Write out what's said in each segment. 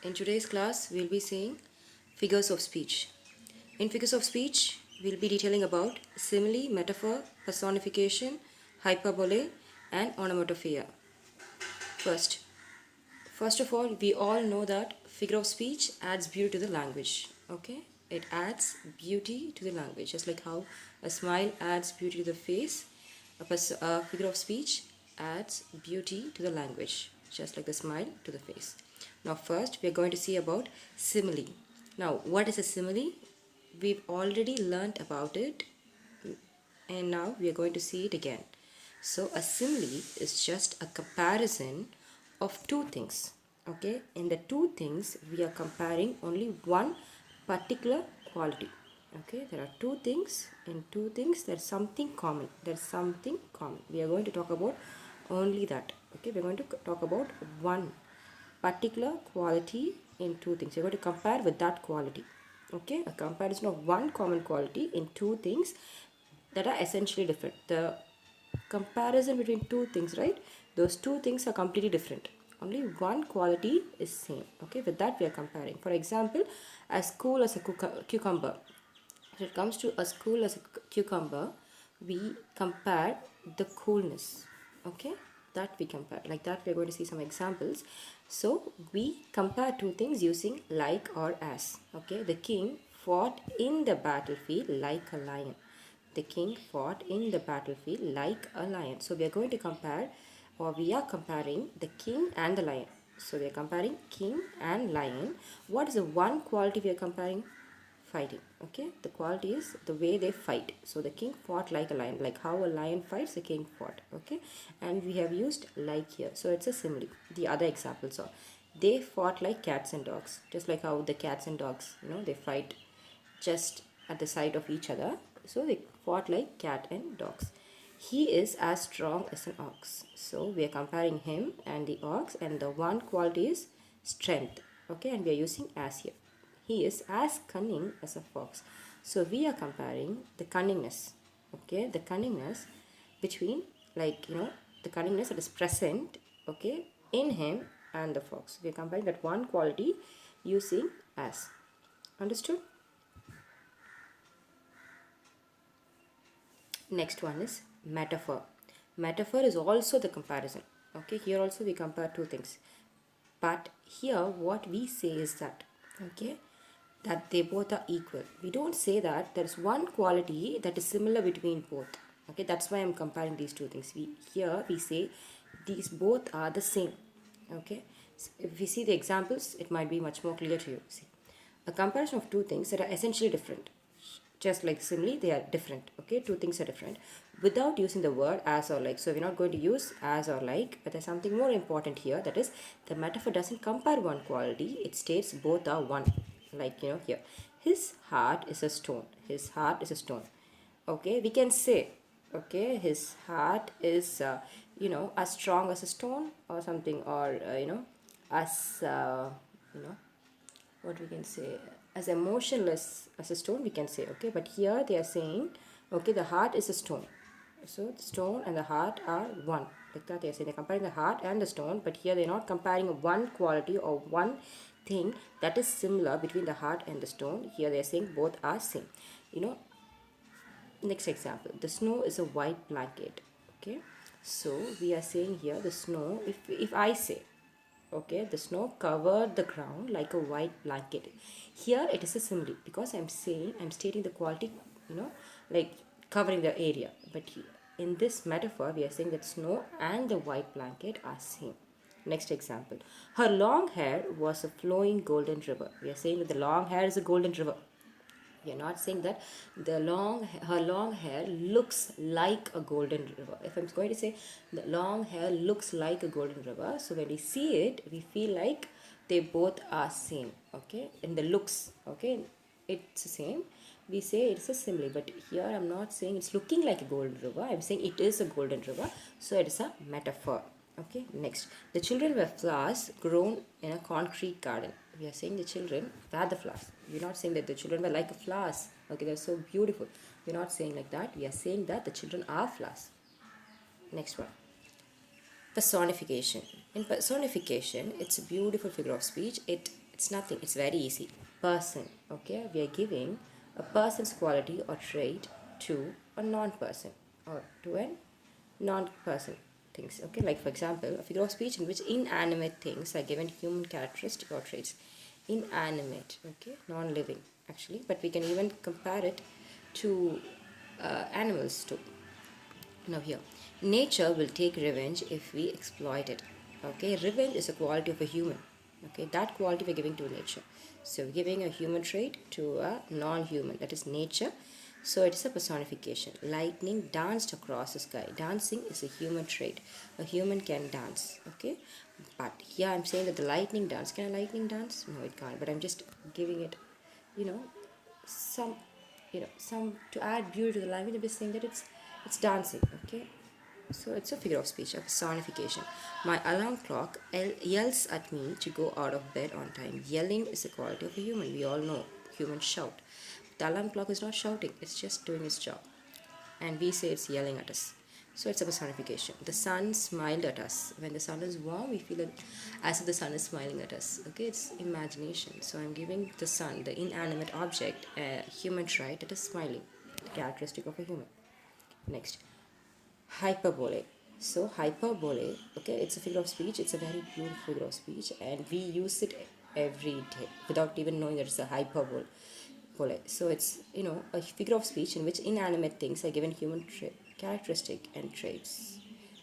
In today's class, we'll be seeing figures of speech. In figures of speech, we'll be detailing about simile, metaphor, personification, hyperbole, and onomatopoeia. First of all, we all know that figure of speech adds beauty to the language. Okay, it adds beauty to the language, just like how a smile adds beauty to the face. A figure of speech adds beauty to the language, just like the smile to the face. Now, first, we are going to see about simile. Now, what is a simile? We've already learnt about it, and now we are going to see it again. So a simile is just a comparison of two things. Okay, in the two things we are comparing only one particular quality. Okay, there are two things. In two things there's something common. There's something common. We are going to talk about only that. Okay, we're going to talk about one particular quality in two things. We're going to compare with that quality. Okay, a comparison of one common quality in two things that are essentially different. The comparison between two things, right? Those two things are completely different. Only one quality is same. Okay, with that we are comparing. For example, as cool as a cucumber. When it comes to as cool as a cucumber, we compare the coolness. Okay, that we compare. Like that, we are going to see some examples. So we compare two things using like or as. Okay, the king fought in the battlefield like a lion. The king fought in the battlefield like a lion. So we are going to compare, or we are comparing the king and the lion. So we are comparing king and lion. What is the one quality we are comparing? Fighting. Okay, the quality is the way they fight. So the king fought like a lion, like how a lion fights, the king fought. Okay, and we have used like here, so it's a simile. The other examples are they fought like cats and dogs, just like how the cats and dogs, they fight just at the sight of each other. So they fought like cat and dogs. He is as strong as an ox. So we are comparing him and the ox, and the one quality is strength. Okay, and we are using as here. He is as cunning as a fox. So we are comparing the cunningness. Okay, the cunningness between, the cunningness that is present, okay, in him and the fox. We are comparing that one quality using as. Understood? Next one is metaphor. Metaphor is also the comparison. Okay, here also we compare two things. But here what we say is that, okay, that they both are equal. We don't say that there is one quality that is similar between both. Okay, that's why I'm comparing these two things. Here we say these both are the same. Okay, so if we see the examples, it might be much more clear to you. See, a comparison of two things that are essentially different, just like simile, they are different. Okay, two things are different without using the word as or like. So we're not going to use as or like, but there's something more important here, that is the metaphor doesn't compare one quality, it states both are one. Like, here, his heart is a stone. His heart is a stone. Okay, we can say, okay, his heart is as strong as a stone or something, or as what we can say, as emotionless as a stone, we can say. Okay, but here they are saying, okay, the heart is a stone. So the stone and the heart are one. Like that, they are saying they're comparing the heart and the stone, but here they're not comparing one quality or one thing that is similar between the heart and the stone. Here they're saying both are same. Next example, the snow is a white blanket. Okay, so we are saying here the snow, if I say, okay, the snow covered the ground like a white blanket, here it is a simile, because I'm stating the quality, like covering the area. But in this metaphor we are saying that snow and the white blanket are same. Next example, her long hair was a flowing golden river. We are saying that the long hair is a golden river. We are not saying that her long hair looks like a golden river. If I'm going to say the long hair looks like a golden river, so when we see it, we feel like they both are same. Okay, in the looks, okay, it's the same. We say it's a simile, but here I'm not saying it's looking like a golden river. I'm saying it is a golden river, so it is a metaphor. Okay, next, the children were flowers grown in a concrete garden. We are saying the children were the flowers. We're not saying that the children were like flowers. Okay, they're so beautiful. We're not saying like that. We are saying that the children are flowers. Next one, personification. In personification, it's a beautiful figure of speech. It It's nothing. It's very easy. Person. Okay, we are giving a person's quality or trait to a non-person or to a non-person things. Okay, like for example, a figure of speech in which inanimate things are given human characteristic or traits. Inanimate. Okay, non-living actually, but we can even compare it to animals too. Now here, nature will take revenge if we exploit it. Okay, revenge is a quality of a human. Okay, that quality we're giving to nature. So we're giving a human trait to a non-human, that is nature. So it is a personification. Lightning danced across the sky. Dancing is a human trait. A human can dance. Okay, but here I'm saying that the lightning dance. Can a lightning dance? No, it can't. But I'm just giving it, you know, some some to add beauty to the language. I'm just saying that it's dancing. Okay, so it's a figure of speech, a personification. My alarm clock yells at me to go out of bed on time. Yelling is a quality of a human. We all know humans shout. The alarm clock is not shouting, it's just doing its job, and we say it's yelling at us. So it's a personification. The sun smiled at us. When the sun is warm, we feel it as if the sun is smiling at us. Okay, it's imagination. So I'm giving the sun, the inanimate object, a human trait that is smiling, the characteristic of a human. Next, hyperbole. So hyperbole, okay, it's a figure of speech. It's a very beautiful figure of speech, and we use it every day without even knowing that it's a hyperbole. So it's a figure of speech in which inanimate things are given human characteristic and traits.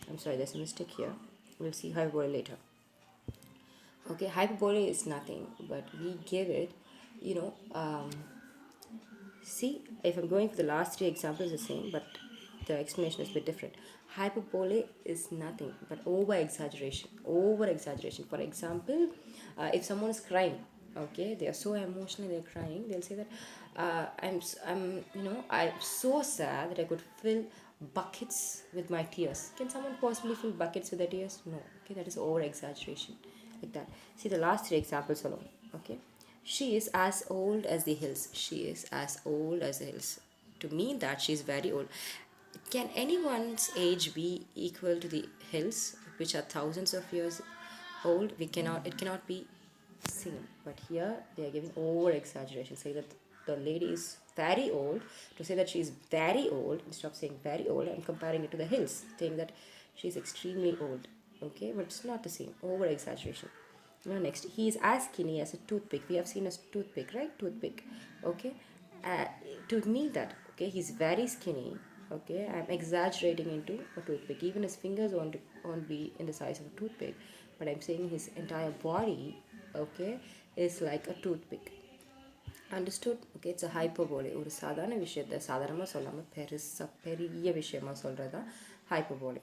I'm sorry, there's a mistake here. We'll see hyperbole later. Okay, hyperbole is nothing, but we give it, you know, see, if I'm going for the last three examples, the same, but the explanation is a bit different. Hyperbole is nothing but over exaggeration. Over exaggeration. For example, if someone is crying, okay, they are so emotional, they're crying. They'll say that I'm so sad that I could fill buckets with my tears. Can someone possibly fill buckets with their tears? No. Okay, that is over exaggeration, like that. See the last three examples alone. Okay, she is as old as the hills. She is as old as the hills. To mean that she is very old. Can anyone's age be equal to the hills, which are thousands of years old? We cannot. It cannot be same. But here they are giving over exaggeration. Say that the lady is very old. To say that she is very old, instead of saying very old, I'm comparing it to the hills, saying that she is extremely old. Okay, but it's not the same. Over exaggeration. Now next, he is as skinny as a toothpick. We have seen a toothpick, right? Toothpick. Okay, uh, to mean that, okay, he's very skinny. Okay, I'm exaggerating into a toothpick. Even his fingers won't be in the size of a toothpick, but I'm saying his entire body, okay, is like a toothpick. Understood? Okay, it's a hyperbole. ஒரு சாதாரண விஷயத்தை சாதாரணமாக சொல்லாமல் பெரிய விஷயமா சொல்கிறது தான் hyperbole.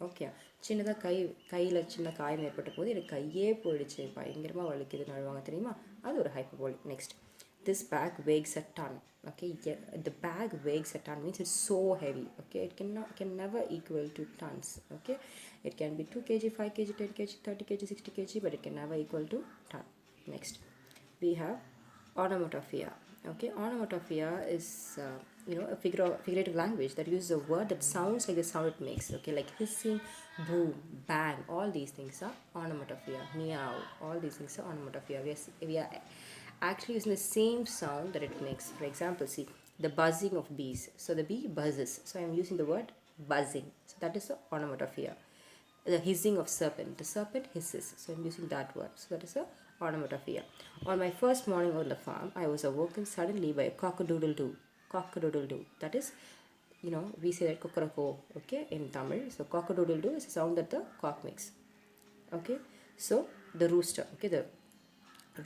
Okay, சின்னதாக கையில் சின்ன காயம் ஏற்பட்ட போது எனக்கு கையே போயிடுச்சு, பயங்கரமாக வலிக்குதுன்னு அழுவாங்க தெரியுமா, அது ஒரு hyperbole. Next, this bag weighs a ton. Okay, yeah, the bag weighs a ton means it's so heavy. Okay, it can never equal to tons. Okay, it can be 2 kg, 5 kg, 10 kg, 30 kg, 60 kg, but it can never equal to ton. Next, we have onomatopoeia. Okay, onomatopoeia is a figurative language that uses a word that sounds like the sound it makes. Okay, like hissing, boom, bang, all these things are onomatopoeia. Meow, all these things are onomatopoeia. We are actually using the same sound that it makes. For example, see the buzzing of bees. So the bee buzzes. So I am using the word buzzing. So that is the onomatopoeia. The hissing of serpent. The serpent hisses. So I'm using that word. So that is a onomatopoeia. On my first morning on the farm, I was awoken suddenly by a cock-a-doodle-doo. Cock-a-doodle-doo. That is, we say that kokoroko, okay, in Tamil. So cock-a-doodle-doo is a sound that the cock makes. Okay, so the rooster, okay, the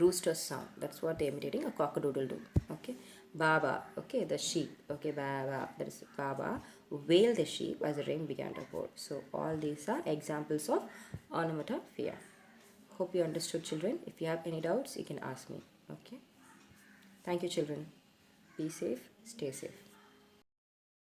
rooster sound, that's what they're imitating, a cock-a-doodle-doo. Okay, baba, okay, the sheep, okay, baba, that is baba wailed the sheep as the rain began to pour. So all these are examples of onomatopoeia. Hope you understood, children. If you have any doubts, you can ask me. Okay, thank you, children. Be safe, stay safe.